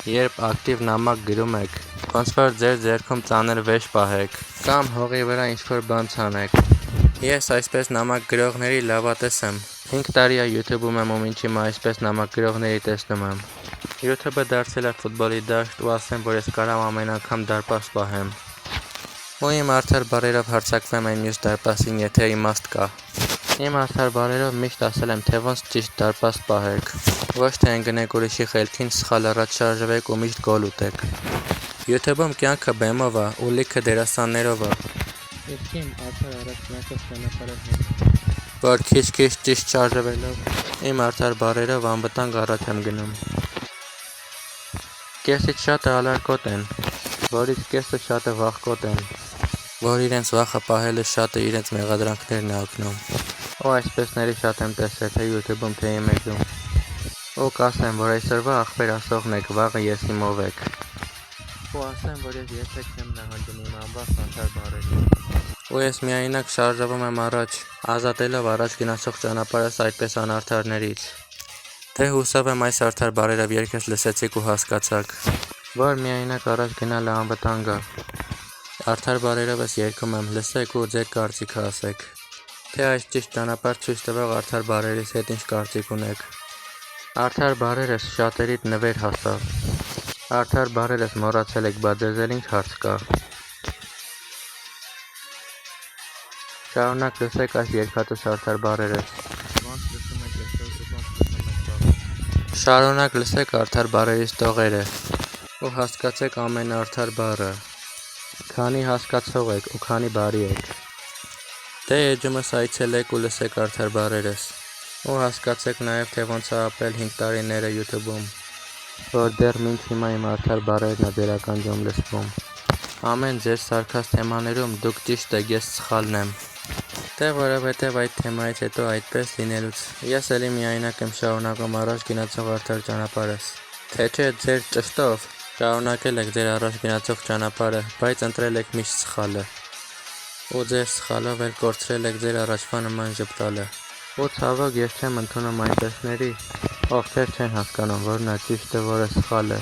Երբ ակտիվ նամակ գրում եք, ոնց որ ձեր ձեռքում ծանր վեճ պահեք, կամ հողի վրա ինչ-որ բան ցանեք։ Ես այսպես նամակ գրողների լավատես եմ։ 5 տարի է YouTube-ում եմ ու մինչև այսպես նամակ գրողների տեսնում եմ։ YouTube-ը դարձել է ֆուտբոլի դաշտ ու ասեմ, որ ես կարամ ամեն անգամ դարպաս պահեմ։ Ու իմ արդար բառերով հարձակվեմ այն մյուս դարպասին, եթե իմաստ կա։ Իմ արդար բառերով միշտ ասել եմ, թե ոնց ճիշտ դարպաս պահեք։ Ոչ թե ընկնեք ուրիշի խելքին, սխալ առաջ շարժվեք ու միշտ գոլ ուտեք։ YouTube-ում կյանքը բեմով է ու լիքը դերասաններով է։ Իսկ իմ արդար առաջ գնացող ճանապարհը որ քիչ-քիչ ճիշտ շարժվելով իմ արդար բառերով անվտանգ առաջ եմ գնում։ Կեսից շատը ալարկոտ են, որից կեսը շատը վախկոտ են, որ իրենց վախը պահելը շատը իրենց մեղադրանքներն է օգնում։ Ու այսպեսների շատ եմ տեսել, թե YouTube-ում, թե իմ էջում։ Ու կասեմ, որ այսօրվա աղբեր ասողն եք, վաղը ես իմով եք։ Ու ասեմ, որ ես երբեք չեմ նահանջում իմ անվախ արդար բառերից։ Ու ես միայնակ շարժվում եմ առաջ, ազատելով առաջ գնացող ճանապարհս այդպես անարդարներից։ Թե հուսով եմ այս արդար բառերով երգս լսեցիք ու հասկացաք, որ միայնակ առաջ գնալը անվտանգ է։ Արդար բառերովս երգում եմ, լսեք ու ձեր կարծիքը ասեք, թե այս ճիշտ ճանապարհ ցույց տվող արդար բառերից հետ ինչ կարծիք ունեք։ Արդար բառերս շատերիդ նվեր հասավ։ Արդար բառերս մոռացել եք, բայց ձեզ ինչ հարց կա։ Շարունակ լսեք այս երգածս արդար բառերս։ Ոնց լսում եք այսօր ու ոնց լսում եք վաղը։ Շարունակ լսեք արդար բառերից տողերը ու հասկացեք ամեն արդար բառը։ Քանի հասկացող եք ու քանի բարի եք։ Դե էջումս այցելեք ու լսեք արդար բառերս ու հասկացեք նաև, թե ոնց է ապրել 5 տարիները YouTube-ում, որ դեռ մինչ հիմա իմ արդար բառերն է ձեր ականջում լսվում։ Ամեն ձեզ սարքած թեմաներում դուք ճիշտ եք, ես սխալն եմ։ Դե որովհետև այդ թեմայից հետո այդպես լինելուց ես էլի միայնակ եմ շարունակում առաջ գնացող արդար ճանապարհս։ Թե չէ ձեր ճշտով շարունակել եք ձեր առաջ գնացող ճանապարհը, բայց ընտրել եք միշտ սխալը։ Ու ձեր սխալով էլ կորցրել եք ձեր առաջվա նման ժպտալը։ Ու ցավոք ես չեմ ընդունում այնպեսների, ովքեր չեն հասկանում, որն է ճիշտը, որը սխալը։